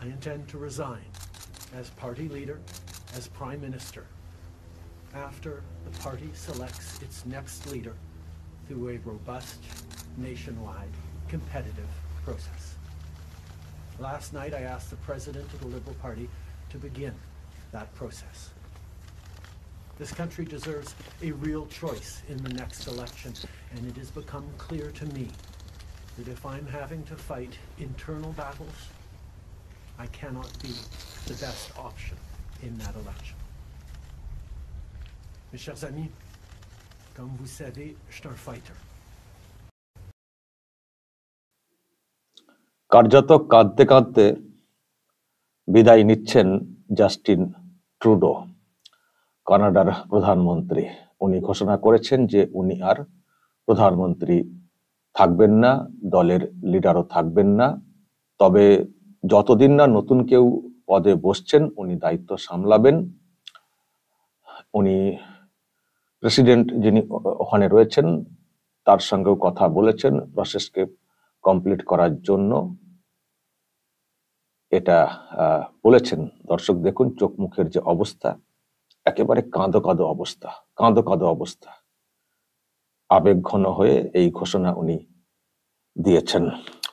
I intend to resign as party leader, as Prime Minister, after the party selects its next leader through a robust, nationwide, competitive process. Last night I asked the President of the Liberal Party to begin that process. This country deserves a real choice in the next election, and it has become clear to me that if I'm having to fight internal battles, I cannot be the best option in that election. Mes chers amis, comme vous savez, je suis un fighter. কার্যত কাঁদতে কাঁদতে বিদায় নিচ্ছেন Justin Trudeau, কানাডার প্রধানমন্ত্রী। উনি ঘোষণা করেছেন যে উনি আর প্রধানমন্ত্রী থাকবেন না, দলের লিডারও থাকবেন না। তবে যতদিন না নতুন কেউ পদে বসছেন উনি দায়িত্ব সামলাবেন। উনি প্রেসিডেন্ট যিনি ওখানে রয়েছেন তার সঙ্গেও কথা বলেছেন প্রসেসকে কমপ্লিট করার জন্য। এটা বলেছেন। দর্শক দেখুন চোখ মুখের যে অবস্থা, একেবারে কাঁদো কাঁদো অবস্থা, কাঁদো কাঁদো অবস্থা। আবেগ ঘন হয়ে এই ঘোষণা উনি দিয়েছেন।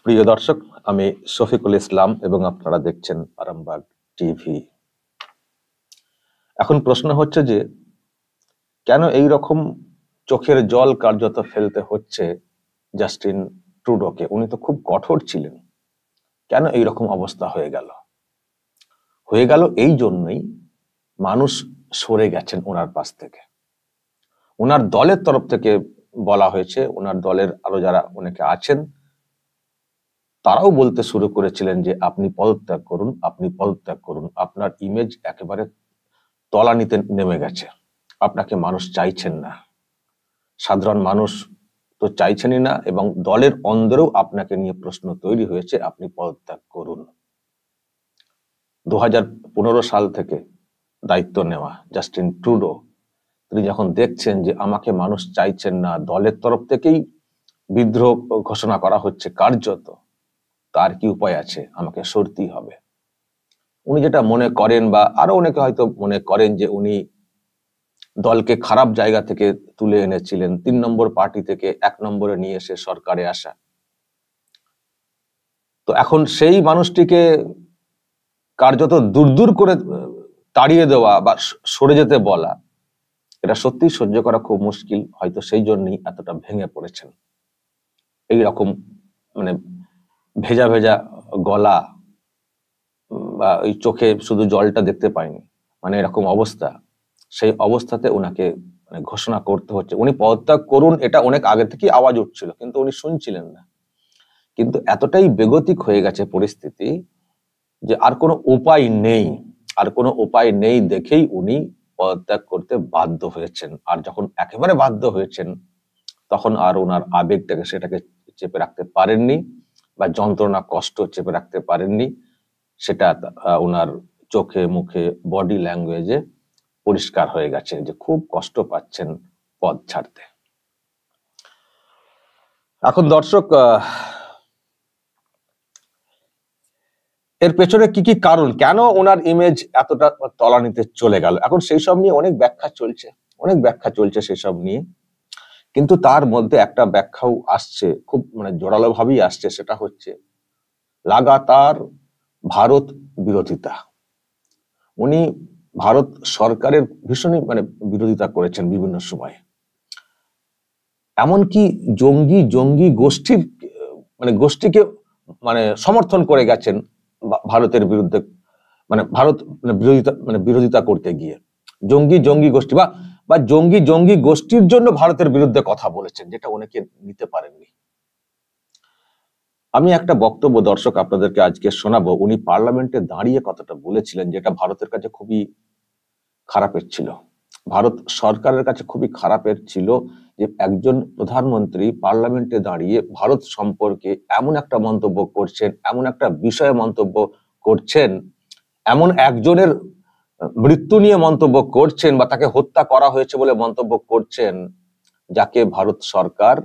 প্রিয় দর্শক, আমি শফিকুল ইসলাম এবং আপনারা দেখছেন আরামবাগ টিভি। এখন প্রশ্ন হচ্ছে যে কেন এই রকম চোখের জল কার্যত ফেলতে হচ্ছে জাস্টিন ট্রুডোকে? উনি তো খুব কঠোর ছিলেন, কেন এই রকম অবস্থা হয়ে গেল? হয়ে গেল এই জন্যই মানুষ সরে গেছেন ওনার পাশ থেকে। ওনার দলের তরফ থেকে বলা হয়েছে, ওনার দলের আরো যারা অনেকে আছেন তারাও বলতে শুরু করেছিলেন যে আপনি পদত্যাগ করুন, আপনি পদত্যাগ করুন। আপনার ইমেজ একেবারে তলানিতে নেমে গেছে, আপনাকে মানুষ চাইছেন না, সাধারণ মানুষ তো চাইছেনই না, এবং দলের অন্দরেও আপনাকে নিয়ে প্রশ্ন তৈরি হয়েছে, আপনি পদত্যাগ করুন। 2015 সাল থেকে দায়িত্ব নেওয়া জাস্টিন ট্রুডো, তিনি যখন দেখছেন যে আমাকে মানুষ চাইছেন না, দলের তরফ থেকেই বিদ্রোহ ঘোষণা করা হচ্ছে কার্যত, তার কি উপায় আছে? আমাকে সরতেই হবে। উনি যেটা মনে করেন, বা আরো অনেকে হয়তো মনে করেন, যে উনি দলকে খারাপ জায়গা থেকে তুলে এনেছিলেন, 3 নম্বর পার্টি থেকে 1 নম্বরে নিয়ে এসে সরকারে আসা। তো এখন সেই মানুষটিকে কার্যত দূর দূর করে তাড়িয়ে দেওয়া বা সরে যেতে বলা, এটা সত্যি সহ্য করা খুব মুশকিল। হয়তো সেই জন্যই এতটা ভেঙে পড়েছেন। এইরকম মানে ভেজা ভেজা গলা, বা ওই চোখে শুধু জলটা দেখতে পাইনি, মানে এরকম অবস্থা। সেই অবস্থাতে ওনাকে মানে ঘোষণা করতে হচ্ছে উনি পদত্যাগ করুন। এটা অনেক আগে থেকেই আওয়াজ উঠছিল, কিন্তু উনি শুনছিলেন না। কিন্তু এতটাই বেগতিক হয়ে গেছে পরিস্থিতি যে আর কোনো উপায় নেই, আর কোনো উপায় নেই দেখেই উনি পদত্যাগ করতে বাধ্য হয়েছেন। আর যখন একেবারে বাধ্য হয়েছেন, তখন আর ওনার আবেগটাকে সেটাকে চেপে রাখতে পারেননি, বা যন্ত্রণা কষ্ট চেপে রাখতে পারেননি। সেটা ওনার চোখে মুখে বডি ল্যাঙ্গুয়েজে পরিষ্কার হয়ে গেছে যে খুব কষ্ট পাচ্ছেন পদ ছাড়তে। এখন দর্শক, এর পেছনে কি কি কারণ, কেন ওনার ইমেজ এতটা তলানিতে চলে গেল, এখন সেই সব নিয়ে অনেক ব্যাখ্যা চলছে সেসব নিয়ে। কিন্তু তার মধ্যে একটা ব্যাখ্যাও আসছে, খুব মানে জোরালো ভাবেই আসছে, সেটা হচ্ছে লাগাতার ভারত বিরোধিতা। উনি ভারত সরকারের ভীষণই মানে বিরোধিতা করেছেন বিভিন্ন সময়। এমনকি জঙ্গি গোষ্ঠীকে মানে সমর্থন করে গেছেন ভারতের বিরুদ্ধে, মানে ভারত বিরোধিতা করতে গিয়ে জঙ্গি গোষ্ঠী বা জঙ্গি গোষ্ঠীর জন্য ভারতের বিরুদ্ধে কথা বলেছেন, যেটা অনেকে নিতে পারেননি। আমি একটা বক্তব্য দর্শক আপনাদেরকে আজকে শোনাবো। উনি পার্লামেন্টে দাঁড়িয়ে কথাটা বলেছিলেন, যেটা ভারতের কাছে খুবই খারাপের ছিল, ভারত সরকারের কাছে খুবই খারাপের ছিল, যে একজন প্রধানমন্ত্রী পার্লামেন্টে দাঁড়িয়ে ভারত সম্পর্কে এমন একটা মন্তব্য করছেন, এমন একটা বিষয়ে মন্তব্য করছেন, এমন একজনের মৃত্যু নিয়ে মন্তব্য করছেন, বা তাকে হত্যা করা হয়েছে বলে মন্তব্য করছেন, যাকে ভারত সরকার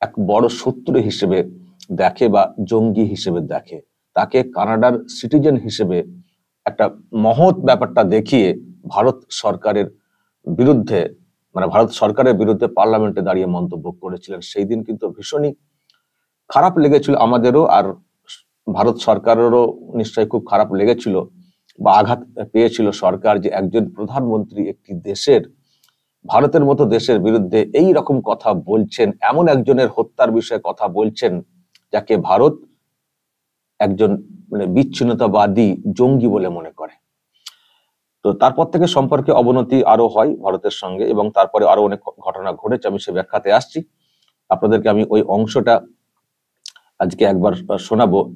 এক বড় শত্রু হিসেবে দেখে বা জঙ্গি হিসেবে দেখে। তাকে কানাডার সিটিজেন হিসেবে একটা মহৎ ব্যাপারটা দেখিয়ে ভারত সরকারের বিরুদ্ধে ভারত সরকারের বিরুদ্ধে পার্লামেন্টে দাঁড়িয়ে মন্তব্য করেছিলেন। সেই দিন কিন্তু ভীষণই খারাপ লেগেছিল আমাদেরও, আর ভারত সরকারেরও নিশ্চয়ই খুব খারাপ লেগেছিল বা আঘাত পেয়েছিল সরকার, যে একজন প্রধানমন্ত্রী একটি দেশের, ভারতের মতো দেশের বিরুদ্ধে এই রকম কথা বলছেন, এমন একজনের হত্যার বিষয়ে কথা বলছেন যাকে ভারত একজন বিচ্ছিন্নতাবাদী জঙ্গি বলে মনে করে। তো তারপর থেকে সম্পর্কে অবনতি আরো হয় ভারতের সঙ্গে, এবং তারপরে আরো অনেক ঘটনা ঘটেছে, আমি সে ব্যাখ্যাতে আসছি। আপনাদেরকে আমি ওই অংশটা আজকে একবার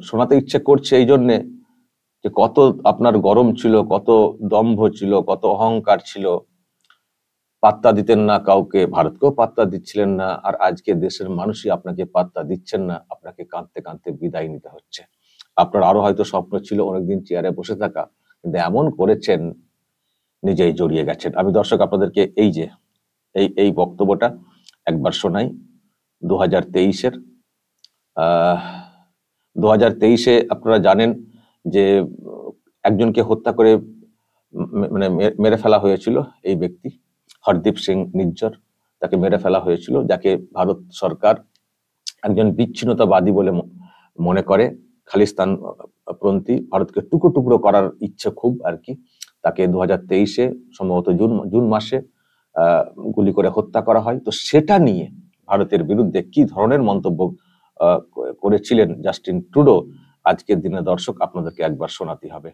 শোনাতে ইচ্ছে করছে এই জন্যে যে কত আপনার গরম ছিল, কত দম্ভ ছিল, কত অহংকার ছিল, পাত্তা দিতেন না কাউকে, ভারতকেও পাত্তা দিচ্ছিলেন না, আর আজকে দেশের মানুষই আপনাকে পাত্তা দিচ্ছেন না, আপনাকে কাঁদতে কাঁদতে বিদায় নিতে হচ্ছে। আপনার আরো হয়তো স্বপ্ন ছিল অনেকদিন চেয়ারে বসে থাকা, কিন্তু এমন করেছেন নিজেই জড়িয়ে গেছেন। আমি দর্শক আপনাদেরকে এই বক্তব্যটা একবার শোনাই। 2023-এর 2023-এ আপনারা জানেন যে একজনকে হত্যা করে মেরে ফেলা হয়েছিল, এই ব্যক্তি হরদীপ সিং নিজ্জর, তাকে মেরে ফেলা হয়েছিল, যাকে ভারত সরকার একজন বিচ্ছিন্নতাবাদী বলে মনে করে, খালিস্তান পন্থী, ভারতকে টুকরো টুকরো করার ইচ্ছে খুব আর কি। তাকে 2023-এ সম্ভবত জুন মাসে গুলি করে হত্যা করা হয়। তো সেটা নিয়ে ভারতের বিরুদ্ধে কি ধরনের মন্তব্য করেছিলেন জাস্টিন ট্রুডো, আজকের দিনে দর্শক আপনাদেরকে একবার শোনাতে হবে।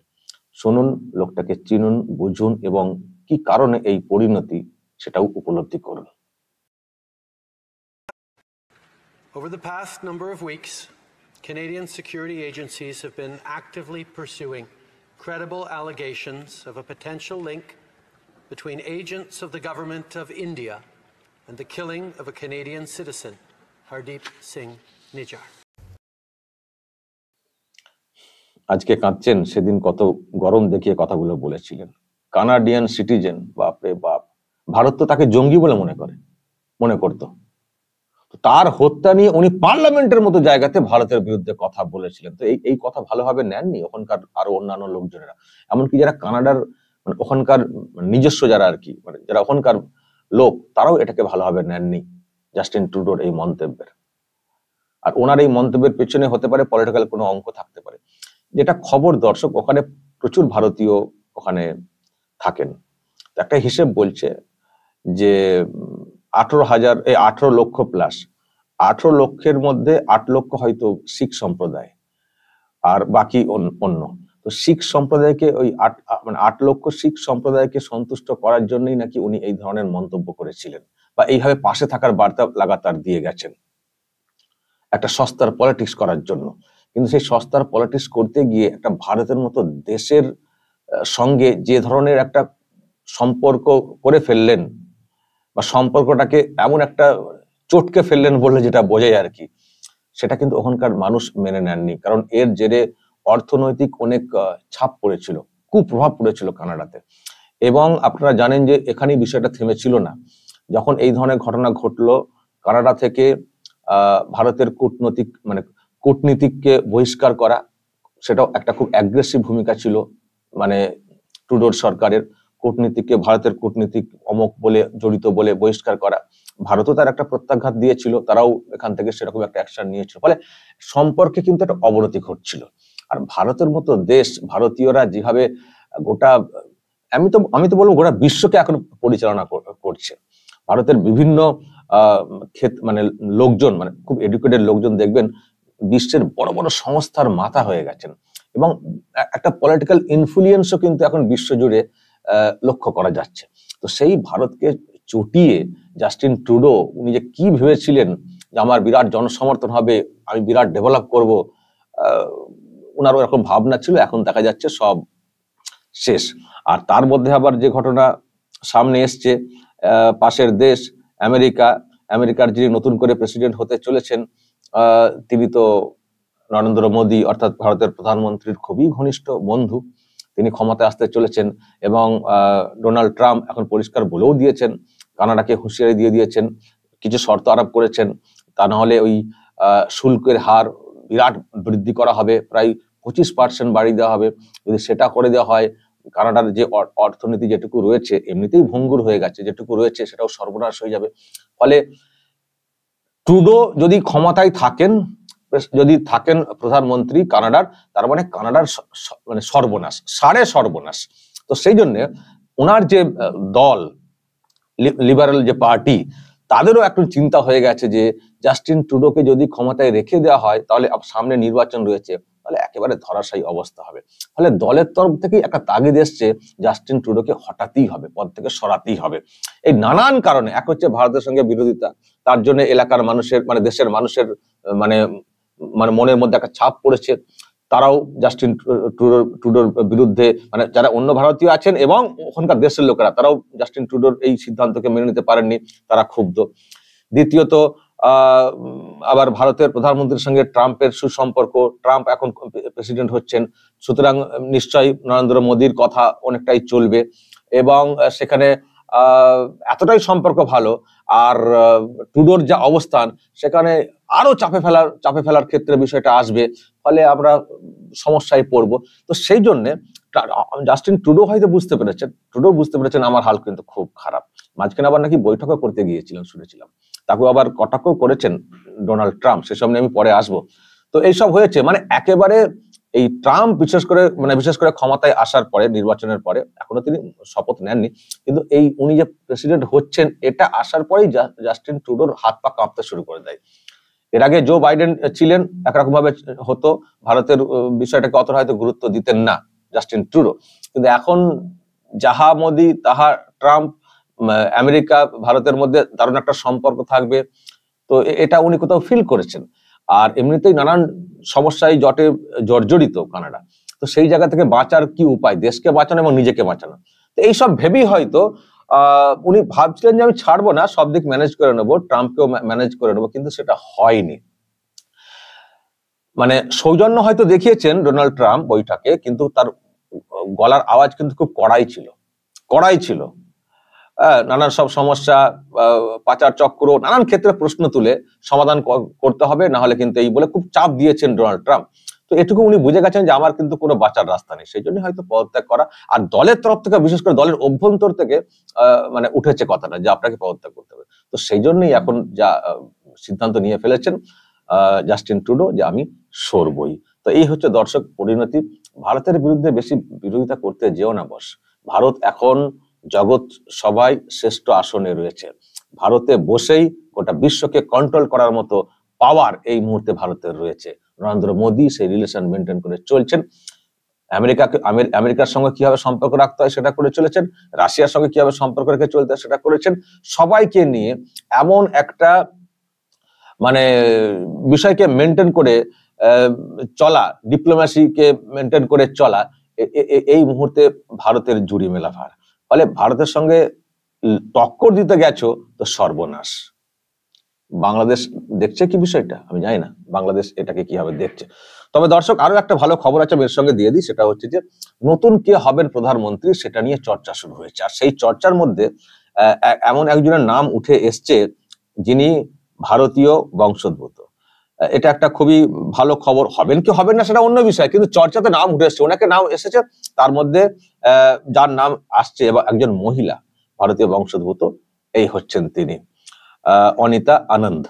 শুনুন, লোকটাকে চিনুন, বুঝুন, এবং কি কারণে এই পরিণতি সেটাও উপলব্ধি করুন। Over the past number of weeks, Canadian security agencies have been actively pursuing credible allegations of a potential link between agents of the government of India and the killing of a Canadian citizen, Hardeep Singh Nijjar. আজকে কাঁদছেন, সেদিন কত গরম দেখিয়ে কথাগুলো বলেছিলেন। Canadian citizen, বাপরে বাপ, ভারত তো তাকে জঙ্গি বলে মনে করতো। তার হত্যা নিয়ে উনি পার্লামেন্টের মতো জায়গাতে ভারতের বিরুদ্ধে কথা বলেছিলেন। তো এই কথা ভালোভাবে নেননি ওখানকার আরো অন্যান্য লোকজনেরা, এমনকি যারা কানাডার ওখানকার নিজস্ব যারা আর কি যারা ওখানকার লোক, তারাও এটাকে ভালোভাবে নেননি জাস্টিন ট্রুডোর এই মন্তব্যের। আর ওনার এই মন্তব্যের পেছনে হতে পারে পলিটিক্যাল কোনো অঙ্ক থাকতে পারে। যেটা খবর দর্শক, ওখানে প্রচুর ভারতীয় ওখানে থাকেন। একটা হিসেব বলছে যে 18 লক্ষ প্লাস, 18 লক্ষের মধ্যে 8 লক্ষ হয়তো শিখ সম্প্রদায়, আর বাকি অন্য। তো শিখ সম্প্রদায়কে ওই 8 লক্ষ শিখ সম্প্রদায়কে সন্তুষ্ট করার জন্যই নাকি উনি এই ধরনের মন্তব্য করেছিলেন, বা এইভাবে পাশে থাকার বার্তা লাগাতার দিয়ে গেছেন একটা সস্তার পলিটিক্স করার জন্য। কিন্তু সেই সস্তার পলিটিক্স করতে গিয়ে একটা ভারতের মতো দেশের সঙ্গে যে ধরনের একটা সম্পর্ক করে ফেললেন, বা সম্পর্কটাকে এমন একটা চটকে ফেললেন বললে যেটা বোঝায় আর কি, সেটা কিন্তু ওখানকার মানুষ মেনে নেননি। কারণ এর জেরে অর্থনৈতিক অনেক ছাপ পড়েছিল, কুপ্রভাব পড়েছিল কানাডাতে। এবং আপনারা জানেন যে এখানেই বিষয়টা থেমেছিল না। যখন এই ধরনের ঘটনা ঘটলো, কানাডা থেকে ভারতের কূটনীতিককে বহিষ্কার করা, সেটাও একটা খুব অ্যাগ্রেসিভ ভূমিকা ছিল ট্রুডোর সরকারের। কূটনীতিককে ভারতের কূটনীতিক অমক বলে, জড়িত বলে বহিষ্কার করা। ভারতও তার একটা প্রত্যাঘাত দিয়েছিল, তারাও এখান থেকে সেরকম একটা অ্যাকশন নিয়েছিল। ফলে সম্পর্কে কিন্তু একটা অবনতি ঘটছিল। আর ভারতের মতো দেশ, ভারতীয়রা যেভাবে গোটা, আমি তো বলবো গোটা বিশ্বকে এখন পরিচালনা করছে। ভারতের বিভিন্ন লোকজন, খুব এডুকেটেড লোকজন দেখবেন বিশ্বের বড় বড় সংস্থার মাথা হয়ে গেছেন, এবং একটা পলিটিক্যাল ইনফ্লুয়েন্সও কিন্তু এখন বিশ্বজুড়ে লক্ষ্য করা যাচ্ছে। তো সেই ভারতকে চটিয়ে জাস্টিন ট্রুডো, উনি যে কি ভেবেছিলেন যে আমার বিরাট জনসমর্থন হবে, আমি বিরাট ডেভেলপ করব, ওনারও এরকম ভাবনা ছিল। এখন দেখা যাচ্ছে সব শেষ। আর তার মধ্যে আবার যে ঘটনা সামনে এসছে, পাশের দেশ আমেরিকার যিনি নতুন করে প্রেসিডেন্ট হতে চলেছেন, তিনি তো নরেন্দ্র মোদী অর্থাৎ ভারতের প্রধানমন্ত্রীর খুবই ঘনিষ্ঠ বন্ধু। তিনি ক্ষমতায় আসতে চলেছেন, এবং ডোনাল্ড ট্রাম্প এখন পরিষ্কার বলেও দিয়েছেন, কানাডাকে হুঁশিয়ারি দিয়ে দিয়েছেন, কিছু শর্ত আরোপ করেছেন, তা না হলে ওই শুল্কের হার বিরাট বৃদ্ধি করা হবে, প্রায় 25% বাড়িয়ে দেওয়া হবে। যদি সেটা করে দেওয়া হয়, কানাডার যে অর্থনীতি যেটুকু রয়েছে এমনিতেই ভঙ্গুর হয়ে গেছে, যেটুকু রয়েছে সেটাও সর্বনাশ হয়ে যাবে। ফলে ট্রুডো যদি ক্ষমতায় থাকেন, যদি থাকেন প্রধানমন্ত্রী কানাডার, তার মানে কানাডার মানে সর্বনাশ, সাড়ে সর্বনাশ। তো সেই জন্য ওনার যে দল লিবারেল যে পার্টি, তাদেরও এখন চিন্তা হয়ে গেছে যে জাস্টিন ট্রুডোকে যদি ক্ষমতায় রেখে দেওয়া হয়, তাহলে সামনে নির্বাচন রয়েছে, তাহলে একেবারে ধরাশায়ী অবস্থা হবে। ফলে দলের তরফ থেকেই একটা তাগিদ এসছে, জাস্টিন ট্রুডোকে হটাতেই হবে, পদ থেকে সরাতেই হবে। এই নানান কারণে, এক হচ্ছে ভারতের সঙ্গে বিরোধিতা, তার জন্য এলাকার মানুষের মানে দেশের মানুষের মানে মানে মনের মধ্যে একটা ছাপ পড়েছে। তারাও জাস্টিন ট্রুডোর বিরুদ্ধে, মানে যারা অন্য ভারতীয় আছেন এবং ওখানকার দেশের লোকেরা, তারাও জাস্টিন ট্রুডোর এই সিদ্ধান্তকে মেনে নিতে পারেননি, তারা ক্ষুব্ধ। দ্বিতীয়ত আবার ভারতের প্রধানমন্ত্রীর সঙ্গে ট্রাম্পের সুসম্পর্ক, ট্রাম্প এখন প্রেসিডেন্ট হচ্ছেন, সুতরাং নিশ্চয়ই নরেন্দ্র মোদীর কথা অনেকটাই চলবে এবং সেখানে এতটাই সম্পর্ক ভালো। আর ট্রুডোর যা অবস্থান, সেখানে আরো চাপে ফেলার ক্ষেত্রে বিষয়টা আসবে, ফলে আমরা সমস্যায় পড়বো। তো সেই জন্য জাস্টিন ট্রুডো হয়তো বুঝতে পেরেছেন আমার হাল কিন্তু খুব খারাপ। মাঝখানে আবার নাকি বৈঠকও করতে গিয়েছিলেন শুনেছিলাম, তাকে আবার কটাক্ষ করেছেন ডোনাল্ড ট্রাম্প, সেসব নিয়ে আমি পরে আসবো। তো এইসব হয়েছে, মানে একেবারে এই ট্রাম্প বিশেষ করে ক্ষমতায় আসার পরে, নির্বাচনের পরে, এখনো তিনি শপথ নেননি, কিন্তু এই উনি যে প্রেসিডেন্ট হচ্ছেন, এটা আসার পরেই জাস্টিন ট্রুডোর হাত পা কাঁপতে শুরু করে দেয়। এর আগে জো বাইডেন ছিলেন, একরকম ভাবে হতো, ভারতের বিষয়টাকে অতটা হয়তো গুরুত্ব দিতেন না জাস্টিন ট্রুডো, কিন্তু এখন যাহা মোদি তাহা ট্রাম্প, আমেরিকা ভারতের মধ্যে দারুণ একটা সম্পর্ক থাকবে, তো এটা উনি কোথাও ফিল করেছেন। আর এমনিতেই নানান সমস্যায় জটে জর্জরিত কানাডা, তো সেই জায়গা থেকে বাঁচার কি উপায়, দেশকে বাঁচানো এবং নিজেকে বাঁচানো, তো এইসব ভেবেই হয়তো উনি ভাবছিলেন যে আমি ছাড়বো না, সব দিক ম্যানেজ করে নেবো, ট্রাম্পকেও ম্যানেজ করে নেবো, কিন্তু সেটা হয়নি। মানে সৌজন্য হয়তো দেখিয়েছেন ডোনাল্ড ট্রাম্প বৈঠকে, কিন্তু তার গলার আওয়াজ কিন্তু খুব কড়াই ছিল। নানান সব সমস্যা, পাচার চক্র, নানান ক্ষেত্রে প্রশ্ন তুলে সমাধান করতে হবে, না হলে কিন্তু এই বলে খুব চাপ দিয়েছেন ডোনাল্ড ট্রাম্প। তো এটুকু উনি বুঝে গেছেন যে আমার কিন্তু কোনো বাঁচার রাস্তা নেই, সেই জন্য হয়তো পদত্যাগ করা। আর দলের তরফ থেকে, বিশেষ করে দলের অভ্যন্তর থেকে মানে উঠেছে কথাটা যে আপনাকে পদত্যাগ করতে হবে। তো সেই জন্যই এখন যা সিদ্ধান্ত নিয়ে ফেলেছেন জাস্টিন ট্রুডো, যে আমি সরবই। তো এই হচ্ছে দর্শক পরিণতি। ভারতের বিরুদ্ধে বেশি বিরোধিতা করতে যেও না বস। ভারত এখন জগৎ সবাই শ্রেষ্ঠ আসনে রয়েছে, ভারতে বসেই গোটা বিশ্বকে কন্ট্রোল করার মতো পাওয়ার এই মুহূর্তে ভারতের রয়েছে। নরেন্দ্র মোদী সেই রিলেশন মেনটেন করে চলছেন। আমেরিকার সঙ্গে কিভাবে সম্পর্ক রাখতে হয় সেটা করে চলেছেন, রাশিয়ার সঙ্গে কিভাবে সম্পর্ক রেখে চলতে হয় সেটা করেছেন। সবাইকে নিয়ে এমন একটা মানে বিষয়কে মেনটেন করে চলা, ডিপ্লোম্যাসিকে মেনটেন করে চলা, এই মুহূর্তে ভারতের জুড়ি মেলা ভার। ফলে ভারতের সঙ্গে টক্কর দিতে গেছো তো সর্বনাশ। বাংলাদেশ দেখছে কি বিষয়টা আমি জানি না, বাংলাদেশ এটাকে কিভাবে দেখছে। তবে দর্শক আরো একটা ভালো খবর আছে, এর সঙ্গে দিয়ে দিই, সেটা হচ্ছে যে নতুন কে হবেন প্রধানমন্ত্রী সেটা নিয়ে চর্চা শুরু হয়েছে। আর সেই চর্চার মধ্যে এমন একজনের নাম উঠে এসছে যিনি ভারতীয় বংশোদ্ভূত। এটা একটা খুবই ভালো খবর। হবেন কি হবেন না সেটা অন্য বিষয়, কিন্তু চর্চাতে নাম উঠে এসছে, ওনাকে নাম এসেছে। তার মধ্যে যার নাম আসছে এবং একজন মহিলা ভারতীয় বংশোদ্ভূত, এই হচ্ছেন তিনি অনিতা আনন্দ।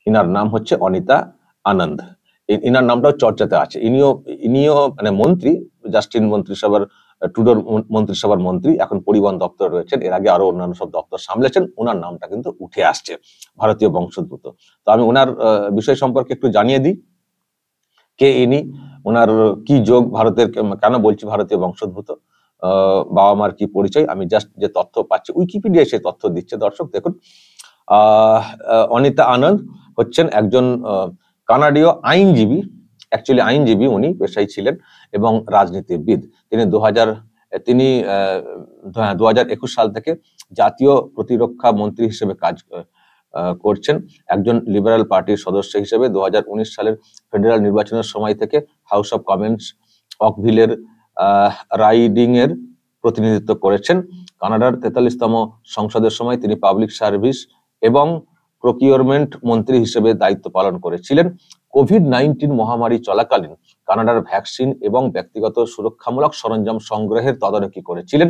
ইনার নাম হচ্ছে অনিতা আনন্দ। ইনার নামটাও চর্চাতে আছে। ইনিও মানে মন্ত্রী, জাস্টিন মন্ত্রিসভার, ট্রুডোর মন্ত্রিসভার মন্ত্রী, এখন পরিবহন দপ্তর রয়েছেন, এর আগে আরো অন্যান্য সব দপ্তর সামলেছেন। ওনার নামটা কিন্তু উঠে আসছে, ভারতীয় বংশোদ্ভূত। তো আমি ওনার বিষয় সম্পর্কে একটু জানিয়ে দিই, কে ইনি, ওনার কি যোগ ভারতের, কেন বলছি ভারতীয় বংশোদ্ভূত, বাবা মার কি পরিচয়। আমি জাস্ট যে তথ্য পাচ্ছি, উইকিপিডিয়ায় সেই তথ্য দিচ্ছে। দর্শক দেখুন, অনিতা আনন্দ হচ্ছেন একজন কানাডীয় আইনজীবী, অ্যাকচুয়ালি আইনজীবী উনি পেশায় ছিলেন এবং রাজনীতিবিদ। তিনি 2021 সাল থেকে জাতীয় প্রতিরক্ষা মন্ত্রী হিসেবে কাজ করছেন। একজন লিবারেল পার্টির সদস্য হিসেবে 2019 সালের ফেডারেল নির্বাচনের সময় থেকে হাউস অফ কমন্স অকভিলের রাইডিং এর প্রতিনিধিত্ব করেছেন। কানাডার 43তম সংসদের সময় তিনি পাবলিক সার্ভিস এবং প্রকিউরমেন্ট মন্ত্রী হিসেবে দায়িত্ব পালন করেছিলেন। কোভিড-19 মহামারী চলাকালীন কানাডার ভ্যাকসিন এবং ব্যক্তিগত সুরক্ষামূলক সরঞ্জাম সংগ্রহের তদারকি করেছিলেন।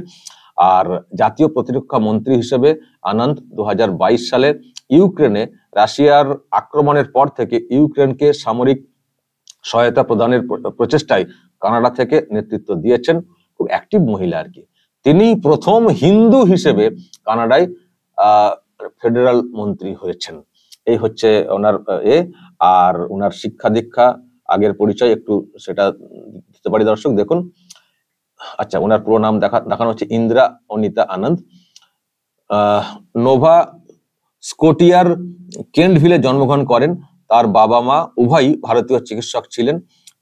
আর জাতীয় প্রতিরক্ষা মন্ত্রী হিসেবে আনন্দ 2022 সালে ইউক্রেনে রাশিয়ার আক্রমণের পর থেকে ইউক্রেনকে সামরিক সহায়তা প্রদানের প্রচেষ্টায় কানাডা থেকে নেতৃত্ব দিয়েছেন। খুব অ্যাক্টিভ মহিলা আর কি। তিনি প্রথম হিন্দু হিসেবে কানাডায় ফেডারাল মন্ত্রী হয়েছেন। এই হচ্ছে ওনার আর ওনার শিক্ষা দীক্ষা, আগের পরিচয় একটু সেটা দিতে পারি দর্শক, দেখুন। আচ্ছা, ওনার পুরো নাম দেখানো হচ্ছে ইন্দিরা অনিতা আনন্দ। নোভা স্কটিয়ার কেন্টভিলে জন্মগ্রহণ করেন। তার বাবা মা উভয়ই ভারতীয় চিকিৎসক ছিলেন।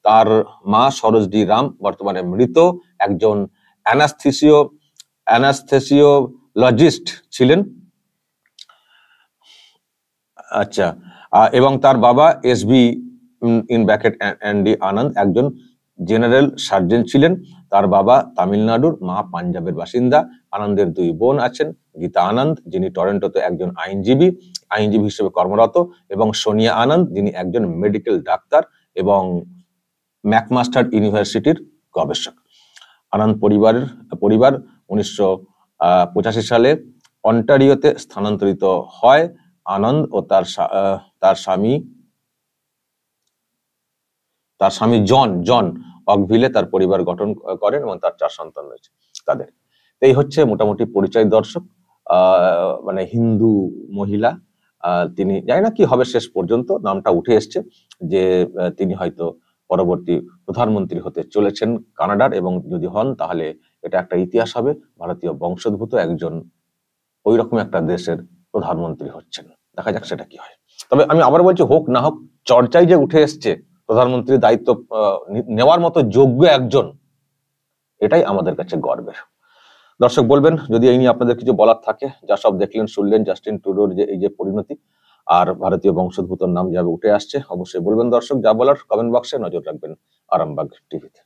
তার মা সরোজ ডি রাম বর্তমানে মৃত, একজন অ্যানাস্থেসিওলজিস্ট ছিলেন। আচ্ছা, এবং তার বাবা এসবি এনডি আনন্দ একজন জেনারেল সার্জন ছিলেন। তার বাবা তামিলনাড়ুর, মা পাঞ্জাবের বাসিন্দা। আনন্দের দুই বোন আছেন, গীতা আনন্দ যিনি টরন্টোতে একজন আইনজীবী হিসেবে কর্মরত, এবং সোনিয়া আনন্দ যিনি একজন মেডিকেল ডাক্তার এবং ম্যাকমাস্টার ইউনিভার্সিটির গবেষক। আনন্দ পরিবার 1985 সালে অন্টারিওতে স্থানান্তরিত হয়। আনন্দ ও তার স্বামী জন অকভিলে তার পরিবার গঠন করেন এবং তার 4 সন্তান রয়েছে তাদের। এই হচ্ছে মোটামুটি পরিচয় দর্শক। মানে হিন্দু মহিলা, তিনি জানি না কি হবে, শেষ পর্যন্ত নামটা উঠে এসছে যে তিনি হয়তো পরবর্তী প্রধানমন্ত্রী হতে চলেছেন কানাডার, এবং যদি হন তাহলে এটা একটা ইতিহাস হবে। ভারতীয় বংশোদ্ভূত একজন ওই রকম একটা দেশের প্রধানমন্ত্রী হচ্ছেন। দেখা যাক সেটা কি হয়। তবে আমি আবার বলছি, হোক না হোক, চর্চায় যে উঠে এসছে প্রধানমন্ত্রীর দায়িত্ব নেওয়ার মতো যোগ্য একজন, এটাই আমাদের কাছে গর্বের। দর্শক বলবেন যদি এই নিয়ে আপনাদের কিছু বলার থাকে। যা সব দেখলেন শুনলেন জাস্টিন ট্রুডোর যে এই যে পরিণতি আর ভারতীয় বংশোদ্ভূতর নাম যাবে উঠে আসছে, অবশ্যই বলবেন দর্শক। যা বলার কমেন্ট বক্সে নজর রাখবেন আরামবাগ টিভিতে।